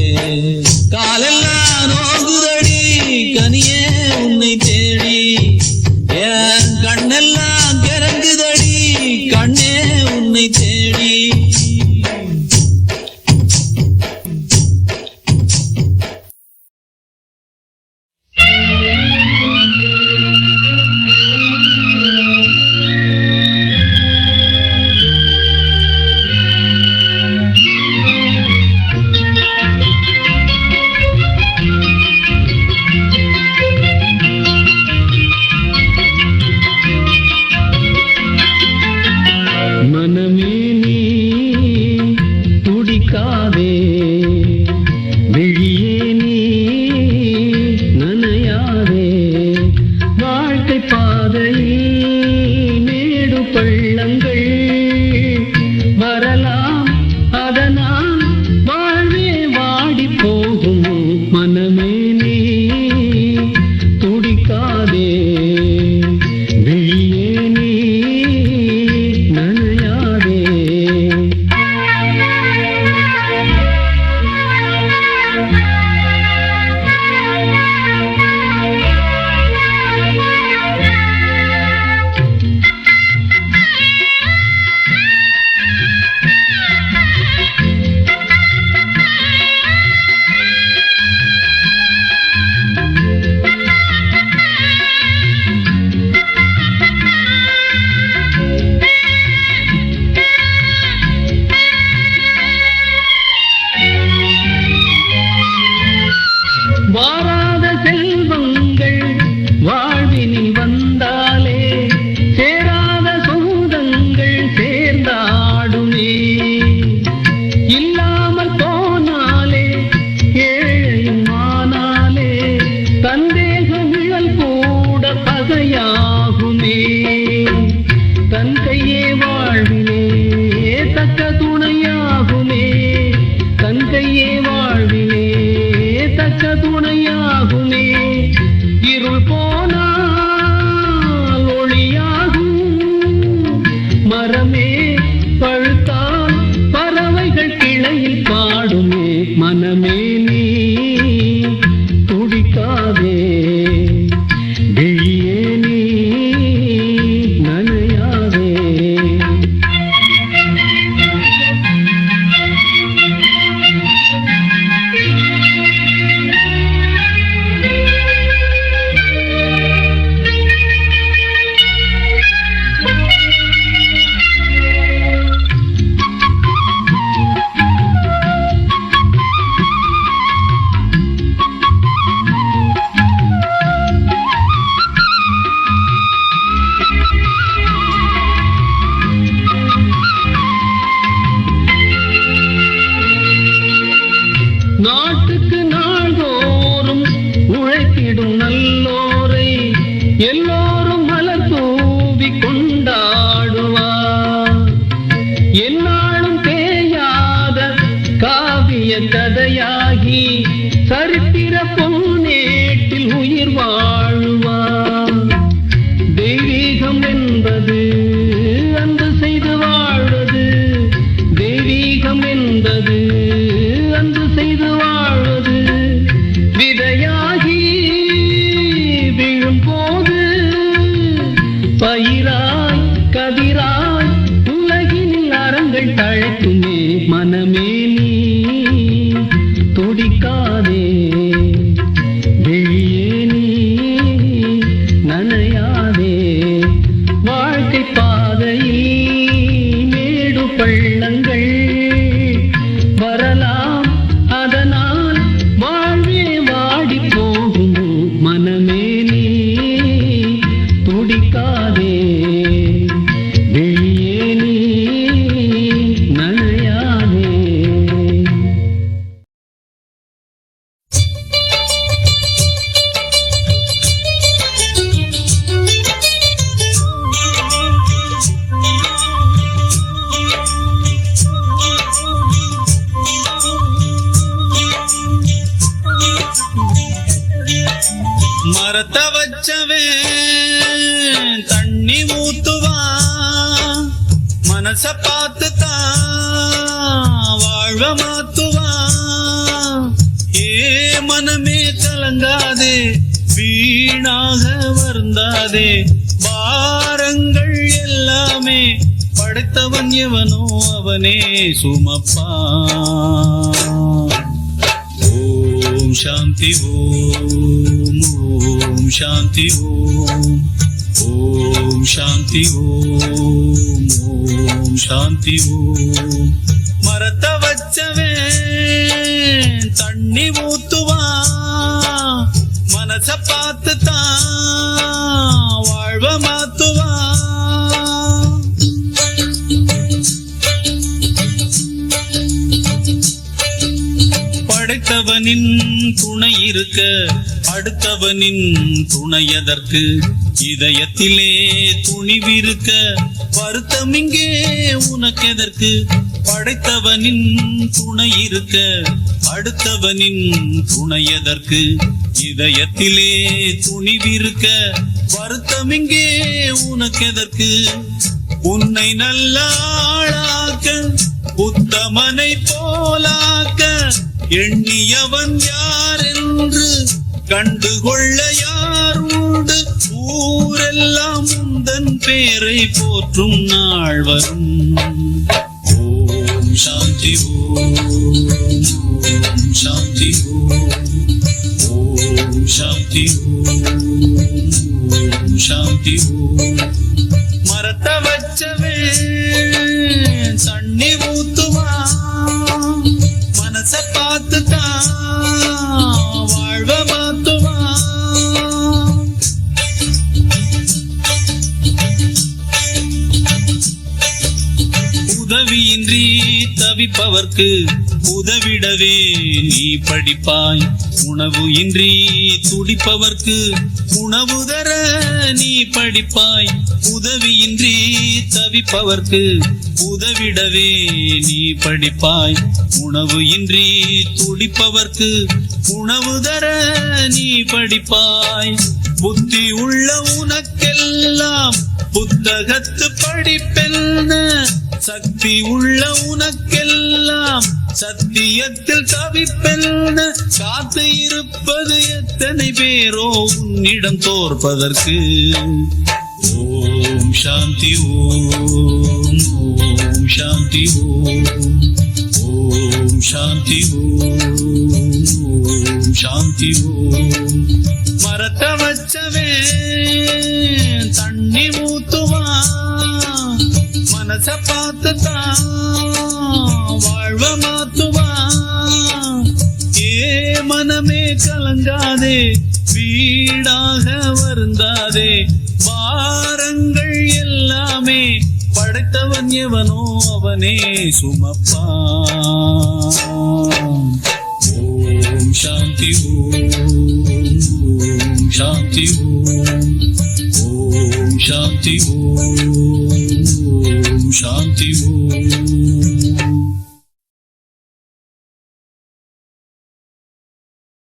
காலெல்லாம் நோகுதடி கனியே வாழ்விலே தன் கையே வாழ்விலே தக்க துணையாகுமே தன் கையே வாழ்விலே தக்க துணையாகுமே இருள் போனால் ஒளியாகும் மரமே பழுத்தால் பறவைகள் கிளையில் பாடுமே மனமே நீ துடிக்காதே வெளியே நீ நனையாதே நாட்டுக்கு நாள்தோறும் உழைத்திடும் நல்லோரை எல்லோரும் மலர் தூவி கொண்டாடுவார் என்னாலும் தேயாத காவிய கதையாகி சரித்திர பொன்னேட்டில் உயிர் வாழ்வார் தெய்வீகம் என்பது அன்பு செய்து வாழ்வது தெய்வீகம் என்பது அன்பு செய்து வாழ்வது விதையாகி விழும் போது பயிராய் கதிராய் உலகினில் அறங்கள் தழைக்குமே மனமே நீ துடிக்காதே வெளியே நீ நனையாதே வாழ்க்கை பாதையில் மேடு பள்ளங்கள் வரலாம் அதனால் வாழ்வே வாடி போகும் மனமே நீ துடிக்காதே வெளியே நீ நனையாதே மரத்த வச்சவன் தண்ணி ஊத்துவான் மனச பார்த்து தான் வாழ்வ மாத்துவான் ஏ மனமே கலங்காதே வீணாக வருந்தாதே பாரங்கள் எல்லாமே படைத்தவன் எவனோ அவனே சுமப்பான் ஓம் சாந்தி ஓம் ஓம் சாந்தி ஓம் ஓம் சாந்தி ஓம் ஓம் சாந்தி ஓம் மரத்த வச்சவன் தண்ணி ஊத்துவான் மனச பார்த்து தான் வாழ்வ மாத்துவான் படைத்தவனின் துணை இருக்க அடுத்தவனின் துணை எதற்கு இதயத்திலே துணிவிருக்க வருத்தம் இங்கே உனக்கெதற்கு படைத்தவனின் துணை இருக்க அடுத்தவனின் துணை எதற்கு இதயத்திலே துணிவிருக்க வருத்தம் இங்கே உனக்கெதற்கு உன்னை நல்ல ஆளாக்க உத்தமனை போலாக்க எண்ணியவன் யார் என்று கண்டுகொள்ள யார் உண்டு ஊரெல்லாம் உந்தன் பேரை போற்றும் நாள் வரும் ஓம் சாந்தி ஓம் ஓம் சாந்தி ஓம் சாந்தி ஓம் சாந்தி ஓம் மரத்த வச்சவே தண்ணி ஊத்துவா மனச பார்த்து தான் வாழ்வ மாத்துவா உதவியின்றி தவிப்பவர்க்கு உதவிடவே நீ படிப்பாய் உணவு இன்றி துடிப்பவர்க்கு உணவு தர நீ படிப்பாய் உதவியின்றி தவிப்பவர்க்கு உதவிடவே நீ படிப்பாய். உணவு இன்றி துடிப்பவர்க்கு உணவு தர நீ படிப்பாய். புத்தி உள்ள உனக்கெல்லாம் புத்தகத்து படிப்பென்ன, சக்தி உள்ள உனக்கெல்லாம் சத்தியத்தில் தவிப்பென்ன. காத்து இருப்பது எத்தனை பேரோ உன்னிடம் தோற்பதற்கு. ஓம் சாந்தி ஓம், ஓம் சாந்தி ஓம், ஓம் சாந்தி ஓம், ஓம் சாந்தி ஓம். மரத்த வச்சவே தண்ணி ஊத்துவான், மனச பார்த்துதான் வாழ்வ மாத்துவான். ஏ மனமே கலங்காதே, வீடாக வருந்தாதே, பாரங்கள் எல்லாமே படைத்தவன் எவனோ அவனே சுமப்பான். ஓம் சாந்தி ஓம், ஓம் சாந்தி ஓம், ஓம் சாந்தி ஓம், ஓம் சாந்தி ஓம்.